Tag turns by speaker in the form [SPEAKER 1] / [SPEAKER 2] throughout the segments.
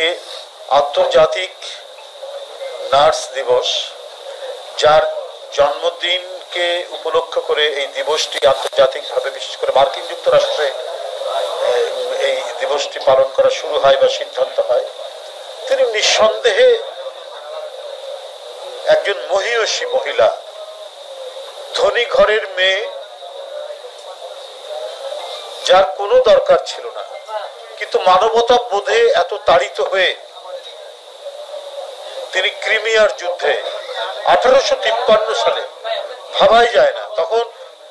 [SPEAKER 1] আজকে আন্তর্জাতিক নার্স দিবস, যার জন্মদিনকে উপলক্ষ করে এই দিবসটি আন্তর্জাতিকভাবে, বিশেষ করে মার্কিন যুক্তরাষ্ট্রে এই দিবসটি পালন করা শুরু হয় বা সিদ্ধান্ত হয়। তিনি নিঃসন্দেহে একজন মহিয়সী মহিলা, ধনী ঘরের মেয়ে, যার কোনো দরকার ছিল না, কিন্তু মানবতা বোধে এত তাড়িত হয়ে তিনি ক্রিমিয়ার যুদ্ধে 1853 সালে, ভাবাই যায় না তখন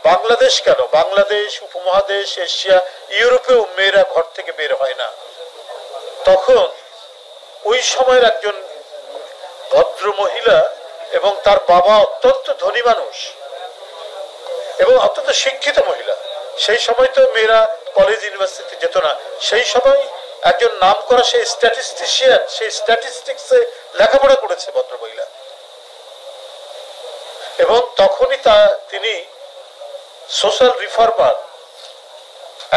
[SPEAKER 1] বাংলাদেশ কেন, বাংলাদেশ, উপমহাদেশ, এশিয়া, ইউরোপেও মেয়েরা ঘর থেকে বের হয় না। তখন ওই সময়ের একজন ভদ্র মহিলা এবং তার বাবা অত্যন্ত ধনী মানুষ এবং অত্যন্ত শিক্ষিত মহিলা। সেই সময় তো মেয়েরা কলেজ ইউনিভার্সিটি যেত না। সেই সময় একজন নাম করা সেই স্ট্যাটিস্টিশিয়ান, সেই স্ট্যাটিস্টিক্সে লেখাপড়া করেছে ভদ্র মহিলা, এবং তখনই তিনি সোশ্যাল রিফর্মার,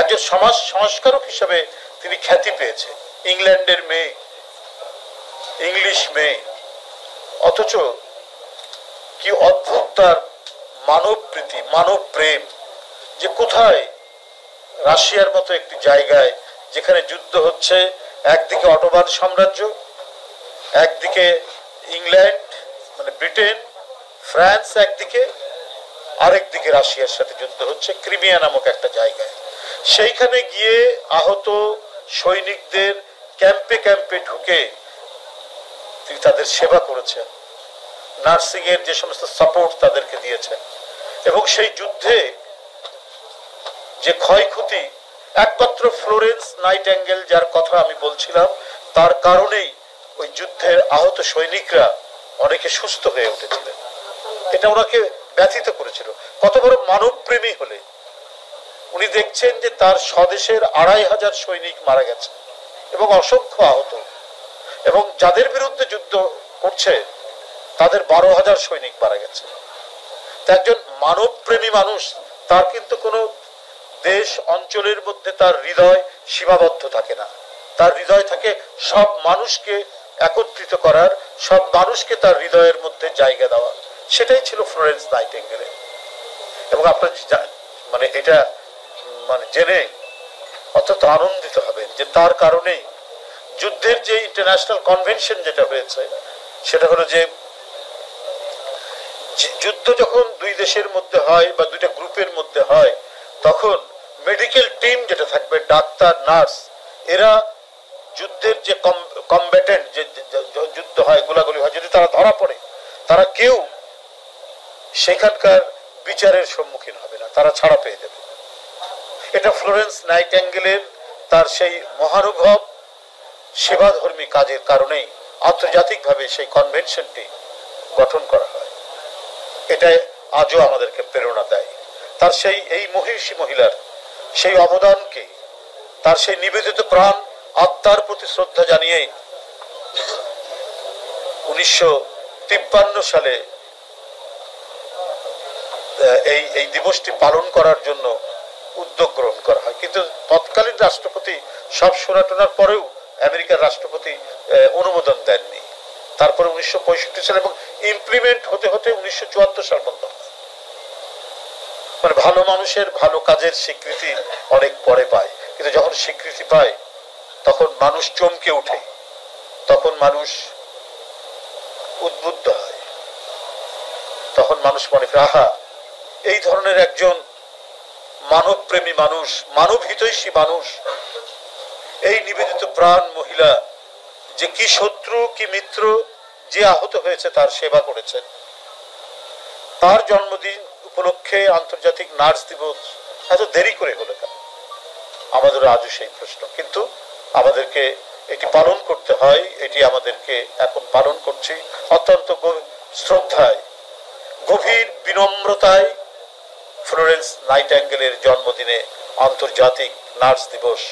[SPEAKER 1] একজন সমাজ সংস্কারক হিসেবে তিনি খ্যাতি পেয়েছে। ইংল্যান্ডের মেয়ে, ইংলিশ মেয়ে, অথচ কি অদ্ভুত তার মানব প্রীতি, মানব প্রেম, যে কোথায় রাশিয়ার মতো একটি জায়গায় যেখানে যুদ্ধ হচ্ছে, একদিকে অটোমান সাম্রাজ্য, একদিকে ইংল্যান্ড মানে ব্রিটেন, ফ্রান্স একদিকে, আরেকদিকে রাশিয়ার সাথে যুদ্ধ হচ্ছে ক্রিমিয়া নামক একটা জায়গায়। সেইখানে গিয়ে আহত সৈনিকদের ক্যাম্পে ক্যাম্পে ঢুকে তিনি তাদের সেবা করেছেন, নার্সিং এর যে সমস্ত সাপোর্ট তাদেরকে দিয়েছেন, এবং সেই যুদ্ধে যে ক্ষয়ক্ষতি, একমাত্র ফ্লোরেন্স নাইটেঙ্গেল, যার কথা আমি বলছিলাম, তার কারণেই ওই যুদ্ধের আহত সৈনিকরা অনেকে সুস্থ হয়ে উঠেছিলেন। এটা ওনাকে ব্যথিত করেছিল। কত বড় মানবপ্রেমী হলে উনি দেখছেন যে তার স্বদেশের 2500 সৈনিক মারা গেছে এবং অসংখ্য আহত, এবং যাদের বিরুদ্ধে যুদ্ধ করছে তাদের 12,000 সৈনিক মারা গেছে। একজন মানবপ্রেমী মানুষ, তার কিন্তু কোনো দেশ অঞ্চলের মধ্যে তার হৃদয় সীমাবদ্ধ থাকে না। তার হৃদয় থাকে সব মানুষকে একত্রিত করার, সব মানুষকে তার হৃদয়ের মধ্যে জায়গা দেওয়া। সেটাই ছিল ফ্লোরেন্স নাইটেঙ্গেলের। এবং আপনার মানে এটা মানে জেনে অত্যন্ত আনন্দিত হবেন যে তার কারণেই যুদ্ধের যে ইন্টারন্যাশনাল কনভেনশন যেটা হয়েছে, সেটা হলো যে যুদ্ধ যখন দুই দেশের মধ্যে হয় বা দুইটা গ্রুপের মধ্যে হয়, তখন মেডিকেল টিম যেটা থাকবে, ডাক্তার, নার্স, এরা যুদ্ধের যে কমব্যাটেন্ট, যে যুদ্ধ হয়, গোলাগুলি হয়, যদি তারা ধরা পড়ে, তারা কেউ সেখানকার বিচারের সম্মুখীন হবে না, তারা ছাড়া পেয়ে যাবে। এটা ফ্লোরেন্স নাইটেঙ্গেলের তার সেই মহানুভব সেবাধর্মী কাজের কারণেই আন্তর্জাতিকভাবে সেই কনভেনশনটি গঠন করা হয়। এটা আজও আমাদেরকে প্রেরণা দেয়। তার সেই এই মহিষী মহিলার সেই অবদানকে, তার সেই নিবেদিত প্রাণ আত্মার প্রতি শ্রদ্ধা জানিয়ে 1953 সালে এই দিবসটি পালন করার জন্য উদ্যোগ গ্রহণ করা হয়। কিন্তু তৎকালীন রাষ্ট্রপতি সব শোনাটোনার পরেও আমেরিকার রাষ্ট্রপতি অনুমোদন দেননি। তারপরে 1965 সালে, এবং ইমপ্লিমেন্ট হতে হতে 1974 সাল পর্যন্ত। মানে ভালো মানুষের ভালো কাজের স্বীকৃতি অনেক পরে পায়, কিন্তু যখন স্বীকৃতি পায় তখন মানুষ চমকে ওঠে, তখন মানুষ উদ্বুদ্ধ হয়, তখন মানুষ মনে করে, আহা, এই ধরনের একজন মানবপ্রেমী মানুষ, মানব হিতৈষী মানুষ, এই নিবেদিত প্রাণ মহিলা যে কি শত্রু কি মিত্র, যে আহত হয়েছে তার সেবা করেছেন, তার জন্মদিন উপলক্ষে আন্তর্জাতিক নার্স দিবস এত দেরি করে হলো কেন? আমাদের আজও সেই প্রশ্ন। কিন্তু আমাদেরকে এটি পালন করতে হয়, এটি আমাদেরকে এখন পালন করছি অত্যন্ত শ্রদ্ধায়, গভীর বিনম্রতায়। ফ্লোরেন্স নাইটেঙ্গেলের জন্মদিনে আন্তর্জাতিক নার্স দিবস,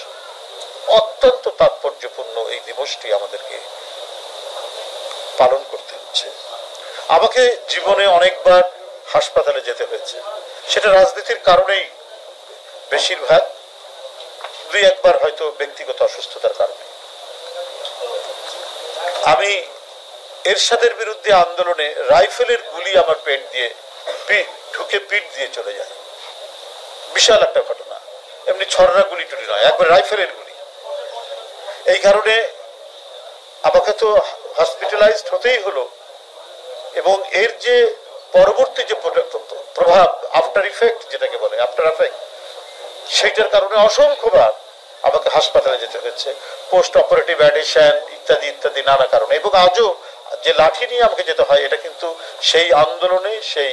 [SPEAKER 1] অত্যন্ত তাৎপর্যপূর্ণ এই দিবসটি আমাদেরকে পালন করতে হচ্ছে। আমাকে জীবনে অনেকবার হাসপাতালে যেতে হয়েছে, সেটা রাজনীতির কারণেই বেশিরভাগ, দুই একবার হয়তো ব্যক্তিগত অসুস্থতার কারণে। আমি এরশাদের বিরুদ্ধে আন্দোলনে রাইফেলের গুলি আমার পেট দিয়ে ঢুকে পিঠ দিয়ে চলে যায়, বিশাল একটা ঘটনা। এমনি ছড়রা গুলি টুলি নয়, একবার রাইফেলের গুলি। এই কারণে আমাকে তো হসপিটালাইজড হতেই হলো, এবং এর যে পরবর্তী যে প্রভাব, আফটার ইফেক্ট যেটাকে বলে, আফটার এফেক্ট, সেইটার কারণে অসংখ্যবার আমাকে হাসপাতালে যেতে হয়েছে, পোস্ট অপারেটিভ অ্যাডিশন ইত্যাদি ইত্যাদি নানা কারণে। এবং আজও যে লাঠি নিয়ে আমাকে যেতে হয়, এটা কিন্তু সেই আন্দোলনে সেই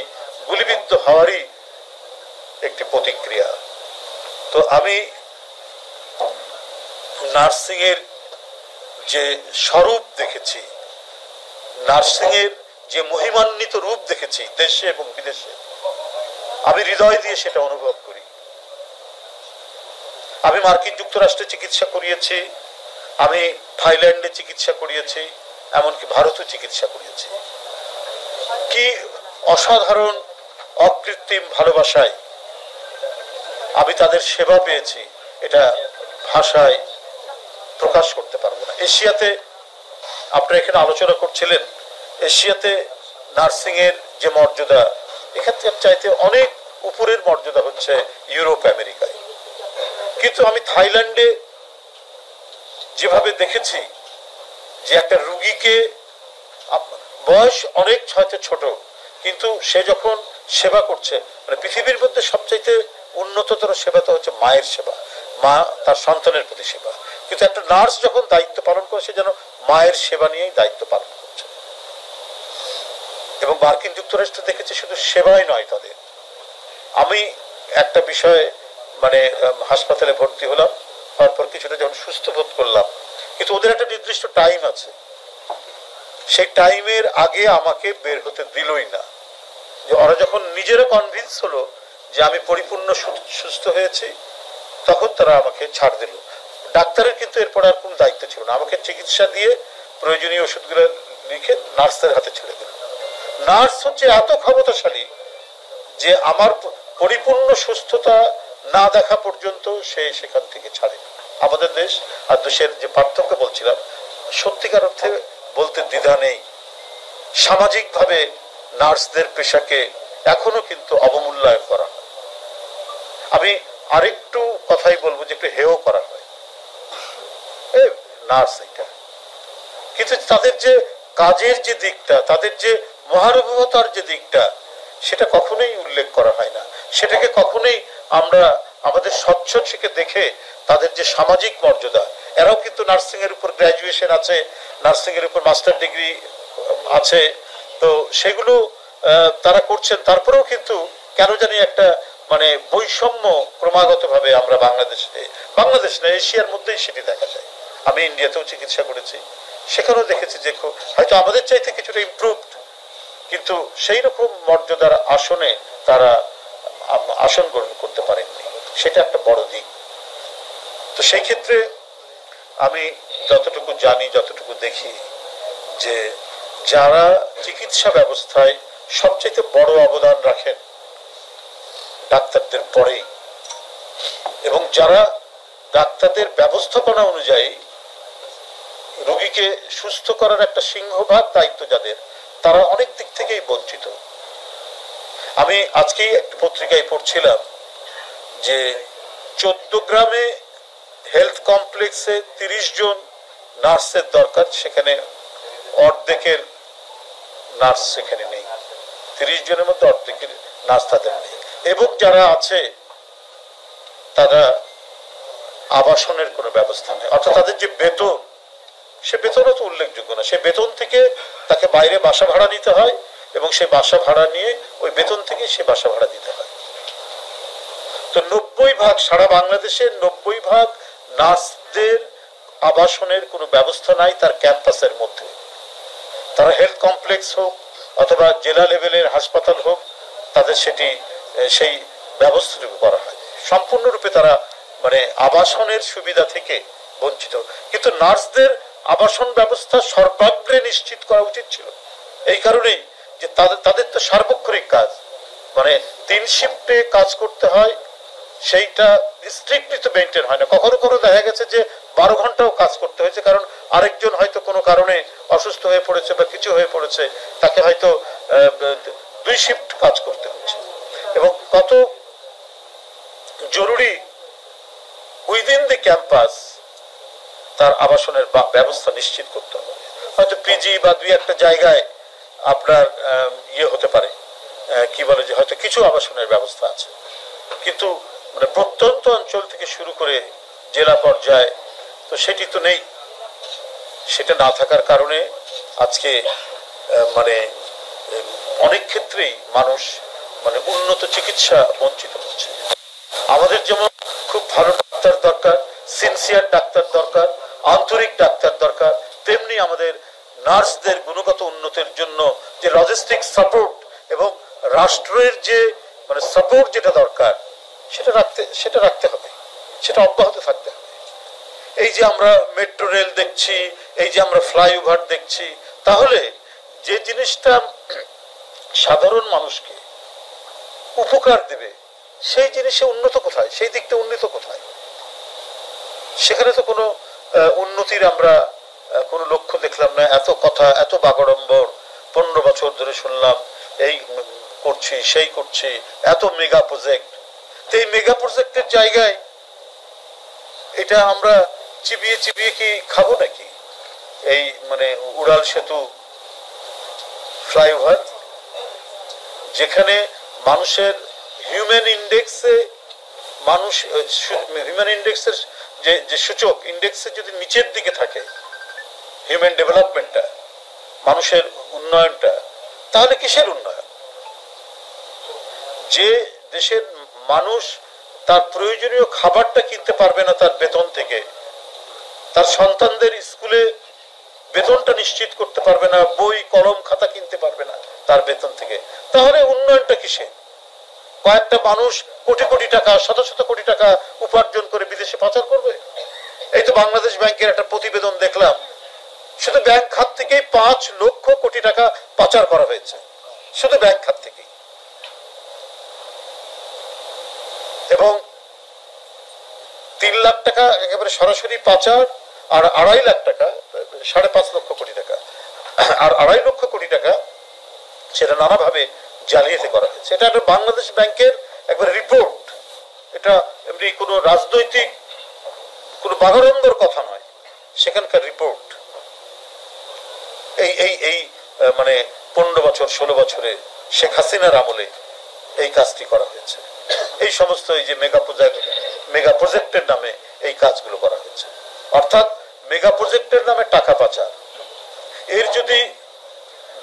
[SPEAKER 1] গুলিবিদ্ধ হওয়ারই একটি প্রতিক্রিয়া। তো আমি নার্সিং এর যে স্বরূপ দেখেছি, নার্সিং এর যে মহিমান্বিত রূপ দেখেছি দেশে এবং বিদেশে, আমি হৃদয় দিয়ে সেটা অনুভব করি। আমি মার্কিন যুক্তরাষ্ট্রে চিকিৎসা করিয়েছি, আমি থাইল্যান্ডে চিকিৎসা করিয়েছি, এমনকি ভারতেও চিকিৎসা করিয়েছি। কি অসাধারণ অকৃত্রিম ভালোবাসায় আমি তাদের সেবা পেয়েছি, এটা ভাষায় প্রকাশ করতে পারবো না। এশিয়াতে, আপনারা এখানে আলোচনা করছিলেন, এশিয়াতে নার্সিং এর যে মর্যাদা, এখানে চাইতে অনেক উপরের মর্যাদা হচ্ছে ইউরোপ আমেরিকায়। কিন্তু আমি থাইল্যান্ডে যেভাবে দেখেছি যে একটা রুগীকে, বয়স অনেক হয়তো ছোট, কিন্তু সে যখন সেবা করছে, মানে পৃথিবীর মধ্যে সবচাইতে উন্নততর সেবা তো হচ্ছে মায়ের সেবা, মা তার সন্তানের প্রতি সেবা। কিন্তু একটা নার্স যখন দায়িত্ব পালন করে, সে যেন মায়ের সেবা নিয়েই দায়িত্ব পালন করছে। এবং মার্কিন যুক্তরাষ্ট্রে দেখেছি শুধু সেবাই নয় তাদের। আমি একটা বিষয়ে মানে হাসপাতালে ভর্তি হলাম, তারপর কিছুটা যখন সুস্থ বোধ করলাম, কিন্তু ওদের একটা নির্দিষ্ট টাইম আছে, সেই টাইমের আগে আমাকে বের হতে দিলই না। যে ওরা যখন নিজেরা কনভিন্স হলো যে আমি পরিপূর্ণ সুস্থ হয়েছি, তখন তারা আমাকে ছাড় দিল। ডাক্তারের কিন্তু এরপর আর কোনো দায়িত্ব ছিল না, আমাকে চিকিৎসা দিয়ে প্রয়োজনীয় ওষুধগুলো লিখে নার্সের হাতে ছেড়ে দিল। নার্স হচ্ছে এত ক্ষমতাশালী যে আমার পরিপূর্ণ সুস্থতা না দেখা পর্যন্ত সে সেখান থেকে ছাড়ে। আমাদের দেশ আর দেশের যে পার্থক্য বলছিলাম, সত্যিকার অর্থে বলতে দ্বিধা নেই, সামাজিকভাবে নার্সদের পেশাকে এখনো কিন্তু অবমূল্যায়ন করা হয়। আমি আরেকটু কথাই বলবো যে একটু হেয় করা হয় নার্স এটা, কিন্তু তাদের যে কাজের যে দিকটা, তাদের যে মহানুভবতার যে দিকটা, সেটা কখনোই উল্লেখ করা হয় না। সেটাকে কখনোই আমরা আমাদের স্বচ্ছ থেকে দেখে তাদের যে সামাজিক মর্যাদা, এরাও কিন্তু নার্সিং এর উপর গ্র্যাজুয়েশন আছে, নার্সিং এর উপর মাস্টার ডিগ্রি আছে, তো সেগুলো তারা করছেন। তারপরেও কিন্তু কেন জানি একটা মানে বৈষম্য ক্রমাগত ভাবে আমরা বাংলাদেশ না, এশিয়ার মধ্যেই সেটি দেখা যায়। আমি ইন্ডিয়াতেও চিকিৎসা করেছি, সেখানেও দেখেছি যে হয়তো আমাদের চাইতে কিছুটা ইমপ্রুভড, কিন্তু সেই রকম মর্যাদার আসনে তারা আসন গ্রহণ করতে পারেননি, সেটা একটা বড় দিক। তো সেই ক্ষেত্রে আমি যতটুকু জানি, যতটুকু দেখি, যে যারা চিকিৎসা ব্যবস্থায় সবচেয়ে বড় অবদান রাখেন ডাক্তারদের পরেই, এবং যারা ডাক্তারদের ব্যবস্থাপনা অনুযায়ী রোগীকে সুস্থ করার একটা সিংহভাগ দায়িত্ব যাদের, তারা অনেক দিক থেকেই বঞ্চিত। আমি আজকেই একটা পত্রিকায় পড়ছিলাম যে 14 গ্রামে হেলথ কমপ্লেক্সে 30 জন নার্সের দরকার, সেখানে অর্ধেকের নার্স সেখানে নেই, 30 জনের মধ্যে অর্ধেকের নার্স তাদের নেই। এবং যারা আছে তারা আবাসনের কোনো ব্যবস্থা নেই, অর্থাৎ তাদের যে বেতন, সে বেতনও তো উল্লেখযোগ্য না। সে বেতন থেকে তাকে বাইরে বাসা ভাড়া নিতে হয়, এবং সে বাসা ভাড়া নিয়ে ওই বেতন থেকে সে বাসা ভাড়া দিতে হয়। তো 90% সারা বাংলাদেশের 90% নার্সদের আবাসনের কোনো ব্যবস্থা নাই তার ক্যাম্পাসের মধ্যে। তারা হেলথ কমপ্লেক্স হোক অথবা জেলা লেভেলের হাসপাতাল হোক, তাদের সেটি সেই ব্যবস্থাটুকু করা হয়। সম্পূর্ণরূপে তারা মানে আবাসনের সুবিধা থেকে বঞ্চিত। কিন্তু নার্সদের আবাসন ব্যবস্থা সর্বাগ্রে নিশ্চিত করা উচিত ছিল, এই কারণেই যে তাদের তো সার্বক্ষণিক কাজ, মানে 3 শিফটে কাজ করতে হয়, সেইটা স্ট্রিক্টলি তো মেনটেন হয় না। কখনো কখনো দেখা গেছে যে 12 ঘন্টাও কাজ করতে হয়েছে, কারণ আরেকজন হয়তো কোনো কারণে অসুস্থ হয়ে পড়েছে বা কিছু হয়ে পড়েছে, তাকে হয়তো 2 শিফট কাজ করতে হচ্ছে। এবং কত জরুরি উইদিন দ্য ক্যাম্পাস তার আবাসনের ব্যবস্থা নিশ্চিত করতে হবে। হয়তো পিজি বা 2-1টা জায়গায় আপনার ইয়ে হতে পারে, কি বলে যে হয়তো কিছু আবাসনের ব্যবস্থা আছে, কিন্তু মানে প্রত্যন্ত অঞ্চল থেকে শুরু করে জেলা পর্যায়ে তো সেটি তো নেই। সেটা না থাকার কারণে আজকে মানে অনেক ক্ষেত্রেই মানুষ মানে উন্নত চিকিৎসা বঞ্চিত হচ্ছে। আমাদের যেমন খুব ভালো ডাক্তার দরকার, সিনসিয়ার ডাক্তার দরকার, আন্তরিক ডাক্তার দরকার, তেমনি আমাদের নার্সদের গুণগত উন্নতির জন্য যে লজিস্টিক সাপোর্ট এবং রাষ্ট্রের যে মানে সাপোর্ট যেটা দরকার সেটা রাখতে হবে, সেটা অব্যাহত থাকতে হবে। এই যে আমরা মেট্রো রেল দেখছি, এই যে আমরা ফ্লাইওভার দেখছি, তাহলে যে জিনিসটা সাধারণ মানুষকে উপকার দেবে সেই জিনিসে উন্নত কোথায়, সেই দিকটা উন্নত কোথায়? সেখানে তো কোনো উন্নতির আমরা কোনো লক্ষ্য দেখলাম না। এত কথা, এত বাগড়ম্বর 15 বছর ধরে শুনলাম, এই করছি সেই করছি, এত মেগা প্রজেক্ট। তো এই মেগা প্রজেক্টের জায়গায় এটা আমরা চিবিয়ে চিবিয়ে কি খাবো নাকি? এই মানে উড়াল সেতু, ফ্লাইওভার, যেখানে মানুষের হিউম্যান ইন্ডেক্সে মানুষ হিউম্যান ইন্ডেক্সের যে সূচক ইন্ডেক্সে যদি নিচের দিকে থাকে হিউম্যান ডেভেলপমেন্টটা, মানুষের উন্নয়নটা, তাহলে কিসের উন্নয়ন? যে দেশের মানুষ তার প্রয়োজনীয় খাবারটা কিনতে পারবে না তার বেতন থেকে, তার সন্তানদের স্কুলে বেতনটা নিশ্চিত করতে পারবে না, বই কলম খাতা কিনতে পারবে না তার বেতন থেকে, তাহলে উন্নয়নটা কিসে? কয়েকটা মানুষ কোটি কোটি টাকা, শত শত কোটি টাকা উপার্জন করে বিদেশে পাচার করবে? এই তো বাংলাদেশ ব্যাংকের একটা প্রতিবেদন দেখলাম, শুধু ব্যাংক খাত থেকেই 5 লক্ষ কোটি টাকা পাচার করা হয়েছে, শুধু ব্যাংক খাত থেকেই। এবং 3 লাখ টাকা একেবারে সরাসরি পাচার, আর 2.5 লাখ টাকা, 5.5 লক্ষ কোটি টাকা, আর 2.5 লক্ষ কোটি টাকা সেটা নানাভাবে জালিয়াতি করা হয়েছে। এটা একটা বাংলাদেশ ব্যাংকের একবার রিপোর্ট। এটা এমনি কোনো রাজনৈতিক কোনো বাগাড়ম্বর কথা নয়, সেখানকার রিপোর্ট। এই এই এই মানে 15 বছর 16 বছরে শেখ হাসিনার আমলে এই কাজটি করা হয়েছে। এই সমস্ত এই যে মেগা প্রজেক্টের নামে এই কাজগুলো করা হয়েছে, অর্থাৎ মেগা প্রজেক্টের নামে টাকা পাচার। এর যদি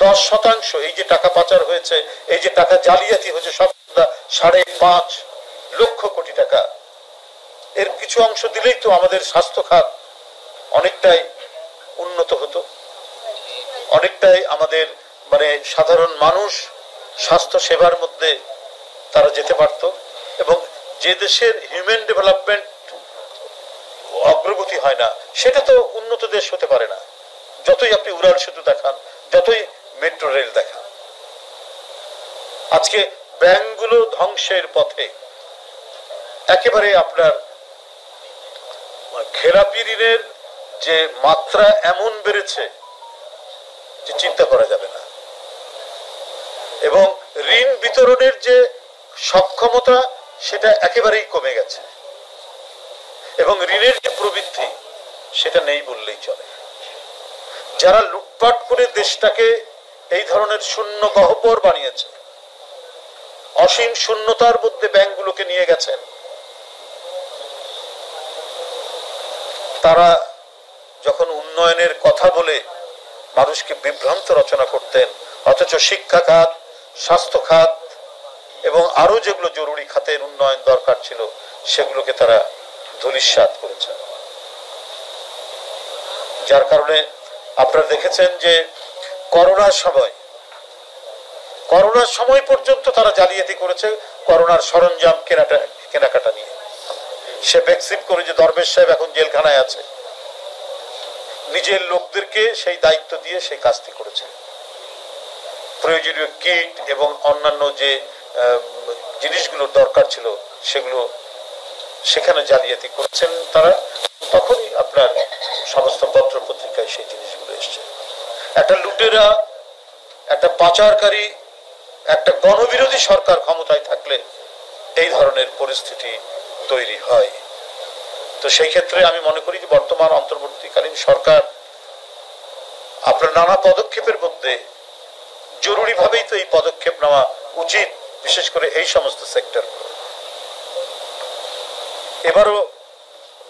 [SPEAKER 1] 10% এই যে টাকা পাচার হয়েছে, এই যে টাকা জালিয়াতি হয়েছে, সব 5.5 লক্ষ কোটি টাকা, এর কিছু অংশ দিলেই তো আমাদের স্বাস্থ্য খাত অনেকটাই উন্নত হতো, অনেকটাই আমাদের মানে সাধারণ মানুষ স্বাস্থ্য সেবার মধ্যে তারা যেতে পারত। এবং যে দেশের হিউম্যান ডেভেলপমেন্ট অগ্রগতি হয় না, সেটা তো উন্নত দেশ হতে পারে না, যতই আপনি উড়াল সেতু দেখান, যতই মেট্রো রেল দেখান। আজকে ব্যাংকগুলো ধ্বংসের পথে, একেবারে আপনার খেলাপি ঋণের যে মাত্রা এমন বেড়েছে যে চিন্তা করা যাবে না, এবং ঋণ বিতরণের যে সক্ষমতা সেটা একেবারেই কমে গেছে, এবং ঋণের যে প্রবৃদ্ধি সেটা নেই বললেই চলে। যারা লুটপাট করে দেশটাকে এই ধরনের শূন্য গহ্বর বানিয়েছে, অসীম শূন্যতার মধ্যে ব্যাংকগুলোকে নিয়ে গেছেন, তারা যখন উন্নয়নের কথা বলে মানুষকে বিভ্রান্ত রচনা করতেন, অথচ শিক্ষা খাত, স্বাস্থ্য খাত এবং আরো যেগুলো জরুরি খাতের উন্নয়ন দরকার ছিল সেগুলোকে তারা ধূলিসাৎ করেছে। যার কারণে আপনারা দেখেছেন যে করোনার সময় পর্যন্ত তারা জালিয়াতি করেছে করোনার সরঞ্জাম কেনাকাটা নিয়ে। সে ভ্যাকসিন করে যে দরবেশ সাহেব এখন জেলখানায় আছে, নিজের লোকদেরকে সেই দায়িত্ব দিয়ে সেই কাজটি করেছে। প্রয়োজনীয় কিট এবং অন্যান্য যে জিনিসগুলো দরকার ছিল সেগুলো সেখানে জালিয়াতি করছেন তারা, তখনই আপনার সমস্ত পত্র পত্রিকায় সেই জিনিসগুলো এসছে। একটা লুটেরা, একটা পাচারকারী, একটা গণবিরোধী সরকার ক্ষমতায় থাকলে এই ধরনের পরিস্থিতি তৈরি হয়। তো সেই ক্ষেত্রে আমি মনে করি যে বর্তমান অন্তর্বর্তীকালীন সরকার আপনার নানা পদক্ষেপের মধ্যে জরুরিভাবেই তো এই পদক্ষেপ নেওয়া উচিত, বিশেষ করে এই সমস্ত সেক্টর। এবারও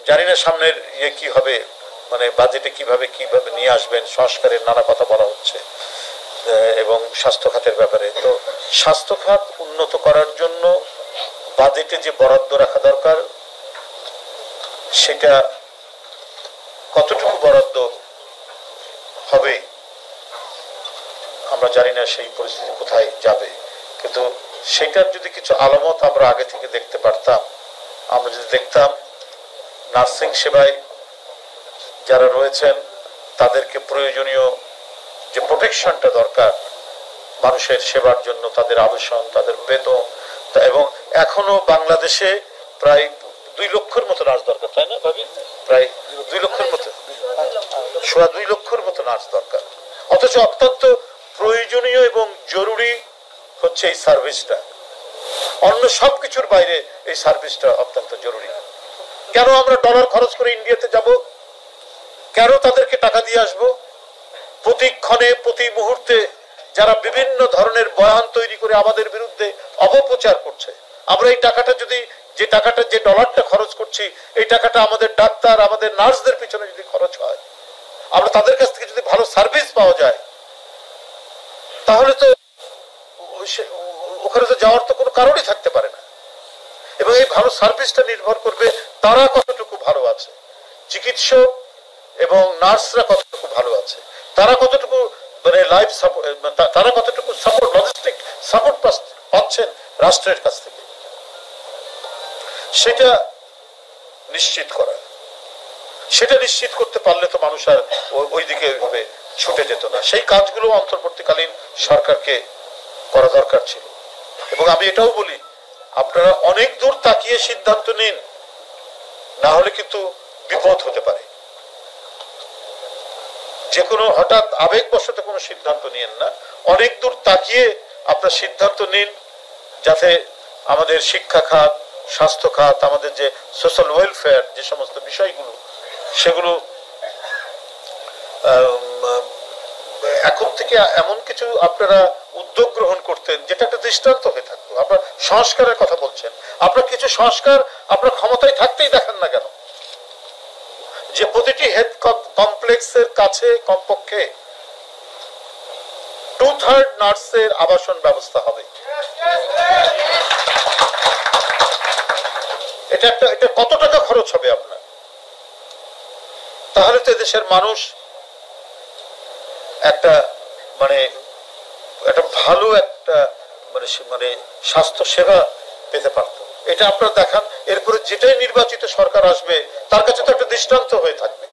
[SPEAKER 1] জানি না সামনের ইয়ে কি হবে, মানে বাজেটে কিভাবে নিয়ে আসবেন, সংস্কারের নানা কথা বলা হচ্ছে এবং স্বাস্থ্য খাতের ব্যাপারে। তো স্বাস্থ্য খাত উন্নত করার জন্য বাজেটে যে বরাদ্দ রাখা দরকার, সেটা কতটুকু বরাদ্দ হবে আমরা জানি না, সেই পরিস্থিতি কোথায় যাবে। কিন্তু সেটার যদি কিছু আলামত আমরা আগে থেকে দেখতে পারতাম, আমরা যদি দেখতাম নার্সিং সেবায় যারা রয়েছেন তাদেরকে প্রয়োজনীয় যে প্রোটেকশনটা দরকার মানুষের সেবার জন্য, তাদের আবাসন, তাদের বেতন, এবং এখনো বাংলাদেশে প্রায় 2 লক্ষের মতো নার্স দরকার, তাই না ভাবি? প্রায় 2 লক্ষের মতো, 2.25 লক্ষের মতো নার্স দরকার। অথচ অত্যন্ত প্রয়োজনীয় এবং জরুরি হচ্ছে এই সার্ভিসটা, অন্য সবকিছুর বাইরে এই সার্ভিসটা অত্যন্ত জরুরি। কেন আমরা ডলার খরচ করে ইন্ডিয়াতে যাব? কেন তাদেরকে টাকা দিয়ে আসবো? প্রতিক্ষণে প্রতি মুহূর্তে যারা বিভিন্ন ধরনের বয়ান তৈরি করে আমাদের বিরুদ্ধে অপপ্রচার করছে, আমরা এই টাকাটা যদি, যে ডলারটা খরচ করছি, এই টাকাটা আমাদের ডাক্তার, আমাদের নার্সদের পিছনে যদি খরচ হয়, আমরা তাদের কাছ থেকে যদি ভালো সার্ভিস পাওয়া যায়, তাহলে তো ওখানে তো যাওয়ার তো কোনো কারণই থাকতে পারে না। এবং এই ভালো সার্ভিসটা নির্ভর করবে তারা কতটুকু ভালো আছে, চিকিৎসক এবং নার্সরা কতটুকু ভালো আছে, তারা কতটুকু মানে লাইফ সাপোর্ট, তারা কতটুকু সাপোর্ট, লজিস্টিক সাপোর্ট পাচ্ছেন রাষ্ট্রের কাছ থেকে, সেটা নিশ্চিত করা। সেটা নিশ্চিত করতে পারলে তো মানুষ আর ওই দিকে ওইভাবে ছুটে যেত না। সেই কাজগুলো অন্তর্বর্তীকালীন সরকারকে করা দরকার ছিল। এবং আমি এটাও বলি, আপনারা অনেক দূর তাকিয়ে সিদ্ধান্ত নিন, না হলে কিন্তু বিপদ হতে পারে। যে কোনো হঠাৎ আবেগবশত কোনো সিদ্ধান্ত নিয়েন না, অনেক দূর তাকিয়ে আপনার সিদ্ধান্ত নিন, যাতে আমাদের শিক্ষা খাত, স্বাস্থ্য খাত, আমাদের যে সোশ্যাল ওয়েলফেয়ার, যে সমস্ত বিষয়গুলো, সেগুলো এখন থেকে এমন কিছু আপনারা উদ্যোগ গ্রহণ করতেন যেটা একটা দৃষ্টান্ত হয়ে থাকতো। আপনার সংস্কারের কথা বলছেন, আপনার কিছু সংস্কার আপনার ক্ষমতায় থাকতেই দেখেন না কেন? যে প্রতিটি হেলথ কমপ্লেক্সের কাছে কমপক্ষে 2/3 নার্সের আবাসন ব্যবস্থা হবে। এটা কত টাকা খরচ হবে আপনার? তাহলে তো দেশের মানুষ একটা ভালো একটা স্বাস্থ্য সেবা পেতে পারত। এটা আপনারা দেখান, এরপরে যেটাই নির্বাচিত সরকার আসবে তার কাছে তো একটা দৃষ্টান্ত হয়ে থাকবে।